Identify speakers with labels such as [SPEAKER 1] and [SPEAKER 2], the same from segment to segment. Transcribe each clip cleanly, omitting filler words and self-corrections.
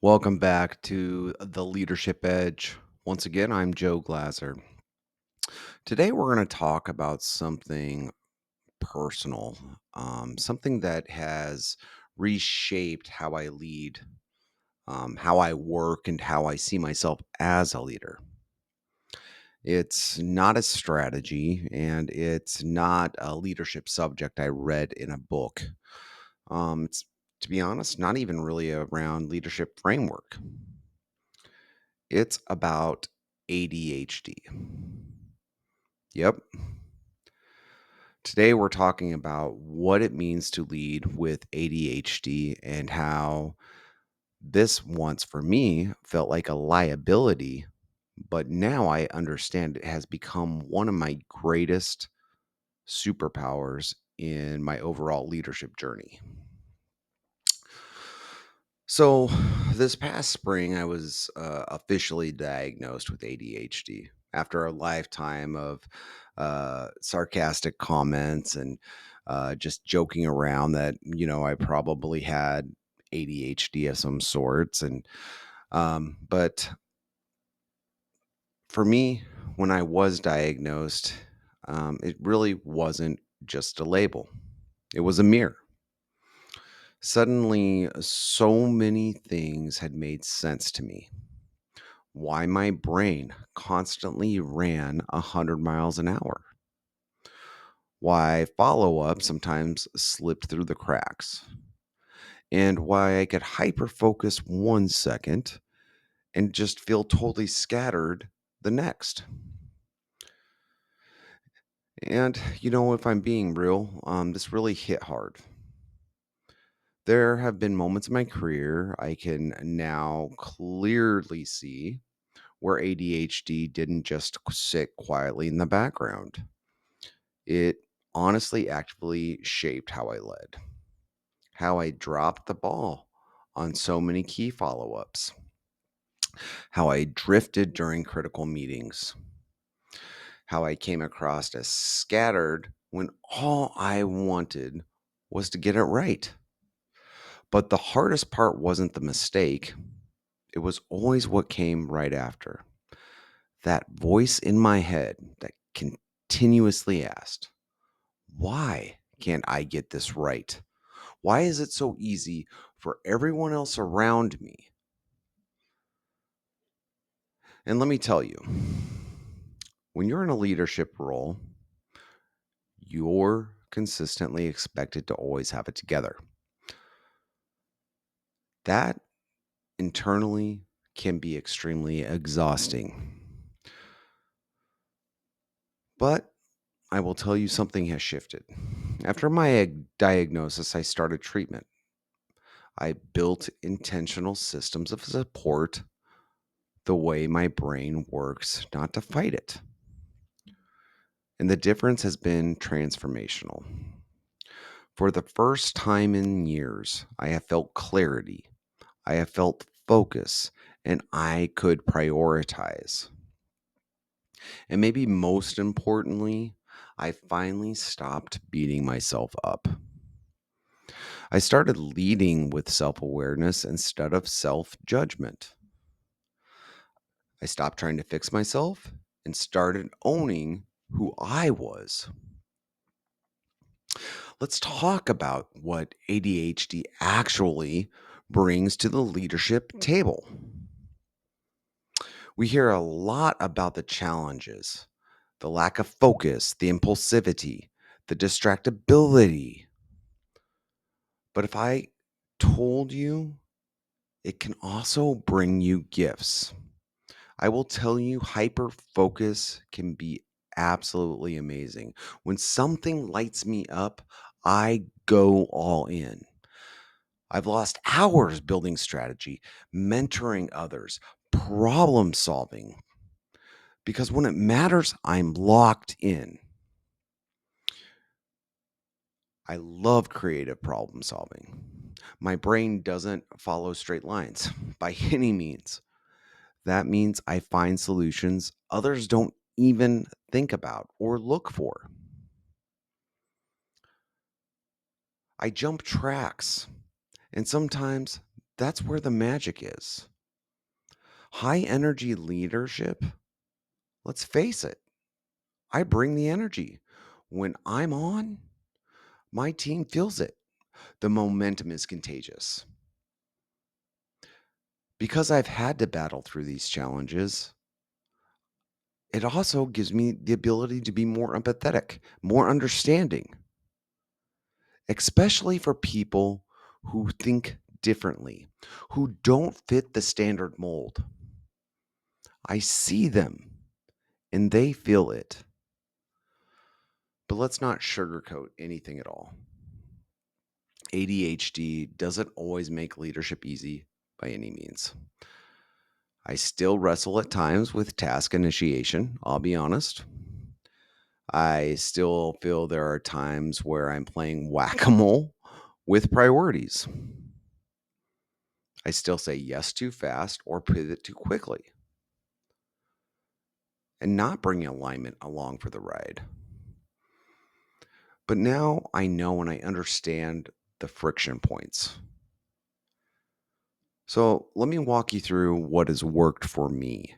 [SPEAKER 1] Welcome back to the Leadership Edge. Once again, I'm Joe Glazer. Today, we're going to talk about something personal, something that has reshaped how I lead, how I work, and how I see myself as a leader. It's not a strategy and it's not a leadership subject I read in a book. It's, to be honest, not even really around leadership framework. It's about ADHD. Yep. Today we're talking about what it means to lead with ADHD and how this once for me felt like a liability, but now I understand it has become one of my greatest superpowers in my overall leadership journey. So, this past spring, I was officially diagnosed with ADHD after a lifetime of sarcastic comments and just joking around that, I probably had ADHD of some sorts. But for me, when I was diagnosed, it really wasn't just a label, it was a mirror. Suddenly, so many things had made sense to me. Why my brain constantly ran 100 miles an hour. Why follow up sometimes slipped through the cracks. And why I could hyper focus 1 second and just feel totally scattered the next. And, if I'm being real, this really hit hard. There have been moments in my career I can now clearly see where ADHD didn't just sit quietly in the background. It honestly actively shaped how I led, how I dropped the ball on so many key follow ups, how I drifted during critical meetings, how I came across as scattered when all I wanted was to get it right. But the hardest part wasn't the mistake, it was always what came right after. That voice in my head that continuously asked, why can't I get this right? Why is it so easy for everyone else around me? And let me tell you, when you're in a leadership role, you're consistently expected to always have it together. That internally can be extremely exhausting. But I will tell you something has shifted. After my diagnosis, I started treatment. I built intentional systems of support the way my brain works, not to fight it. And the difference has been transformational. For the first time in years, I have felt clarity, I have felt focus, and I could prioritize. And maybe most importantly, I finally stopped beating myself up. I started leading with self awareness instead of self judgment. I stopped trying to fix myself and started owning who I was. Let's talk about what ADHD actually brings to the leadership table. We hear a lot about the challenges, the lack of focus, the impulsivity, the distractibility. But if I told you, it can also bring you gifts. I will tell you, hyper focus can be absolutely amazing. When something lights me up, I go all in. I've lost hours building strategy, mentoring others, problem solving, because when it matters, I'm locked in. I love creative problem solving. My brain doesn't follow straight lines by any means. That means I find solutions others don't even think about or look for. I jump tracks, and sometimes That's where the magic is. High energy leadership, let's face it, I bring the energy. When I'm on, my team feels it. The momentum is contagious. Because I've had to battle through these challenges, it also gives me the ability to be more empathetic, more understanding, especially for people who think differently, who don't fit the standard mold. I see them and they feel it. But let's not sugarcoat anything at all. ADHD doesn't always make leadership easy by any means. I still wrestle at times with task initiation, I'll be honest. I still feel there are times where I'm playing whack a mole with priorities. I still say yes too fast or pivot too quickly and not bring alignment along for the ride. But now I know and I understand the friction points. So let me walk you through what has worked for me.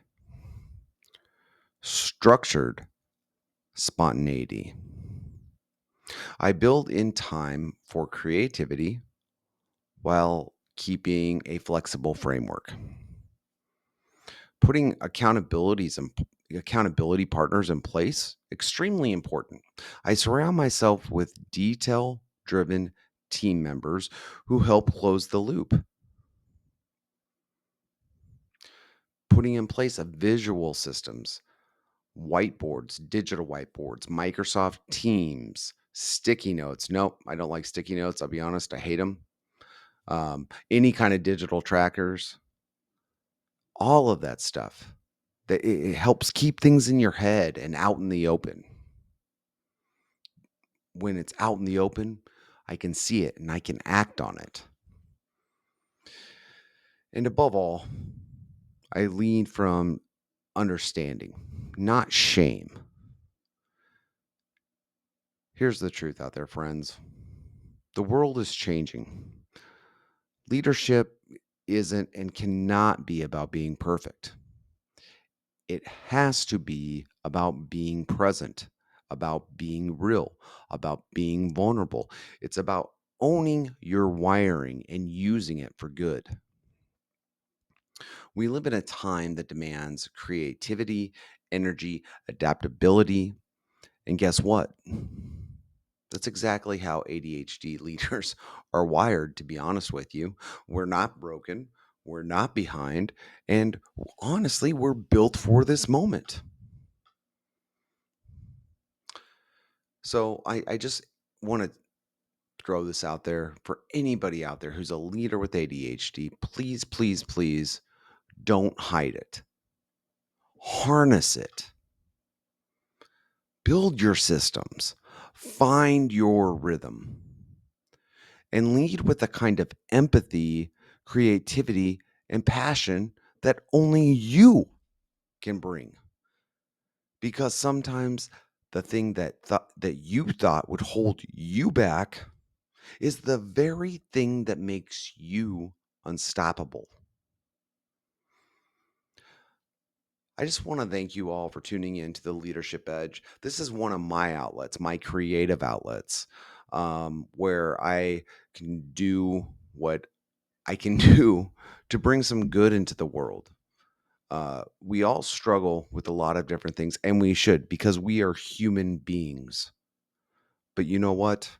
[SPEAKER 1] Structured spontaneity. I build in time for creativity while keeping a flexible framework. Putting accountability partners in place, extremely important. I surround myself with detail driven team members who help close the loop. Putting in place a visual systems, whiteboards, digital whiteboards, Microsoft Teams, sticky notes. Nope, I don't like sticky notes. I'll be honest, I hate them. Any kind of digital trackers, all of that stuff. That it helps keep things in your head and out in the open. When it's out in the open, I can see it and I can act on it. And above all, I lead from understanding, not shame. Here's the truth out there, friends. The world is changing. Leadership isn't and cannot be about being perfect. It has to be about being present, about being real, about being vulnerable. It's about owning your wiring and using it for good. We live in a time that demands creativity, energy, adaptability. And guess what? That's exactly how ADHD leaders are wired, to be honest with you. We're not broken, we're not behind, and honestly, we're built for this moment. So I just want to throw this out there for anybody out there who's a leader with ADHD. Please, please, please don't hide it. Harness it. Build your systems. Find your rhythm. And lead with the kind of empathy, creativity, and passion that only you can bring. Because sometimes the thing that you thought would hold you back is the very thing that makes you unstoppable. I just want to thank you all for tuning in to the Leadership Edge. This is one of my outlets, my creative outlets, where I can do what I can do to bring some good into the world. We all struggle with a lot of different things, and we should because we are human beings. But you know what?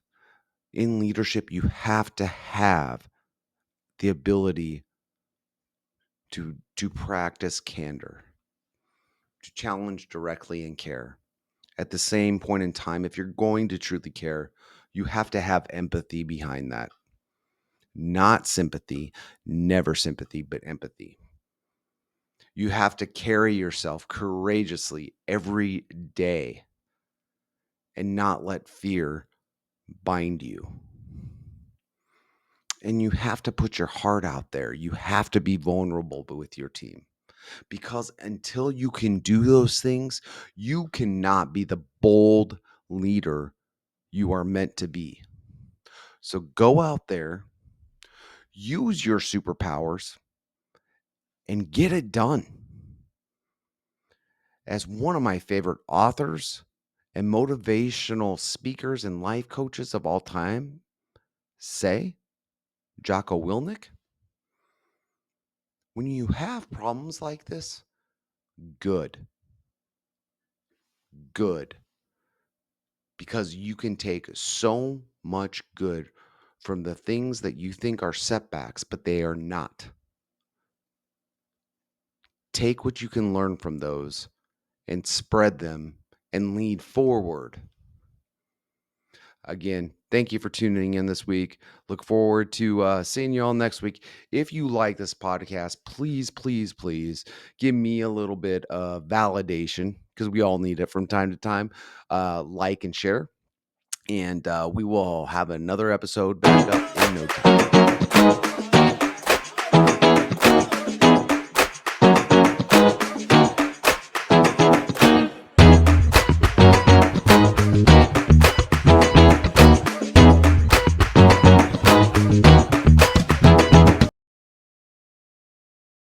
[SPEAKER 1] In leadership, you have to have the ability to practice candor, to challenge directly and care. At the same point in time, if you're going to truly care, you have to have empathy behind that. Not sympathy, never sympathy, but empathy. You have to carry yourself courageously every day and not let fear bind you. And you have to put your heart out there. You have to be vulnerable with your team because until you can do those things, you cannot be the bold leader you are meant to be. So go out there, Use your superpowers and get it done. As one of my favorite authors and motivational speakers and life coaches of all time say, Jocko Willink, when you have problems like this, good, good, because you can take so much good from the things that you think are setbacks, but they are not. Take what you can learn from those and spread them and lead forward. Again, thank you for tuning in this week. Look forward to seeing you all next week. If you like this podcast, please, please, please give me a little bit of validation because we all need it from time to time. Like and share. And we will have another episode back up in no time.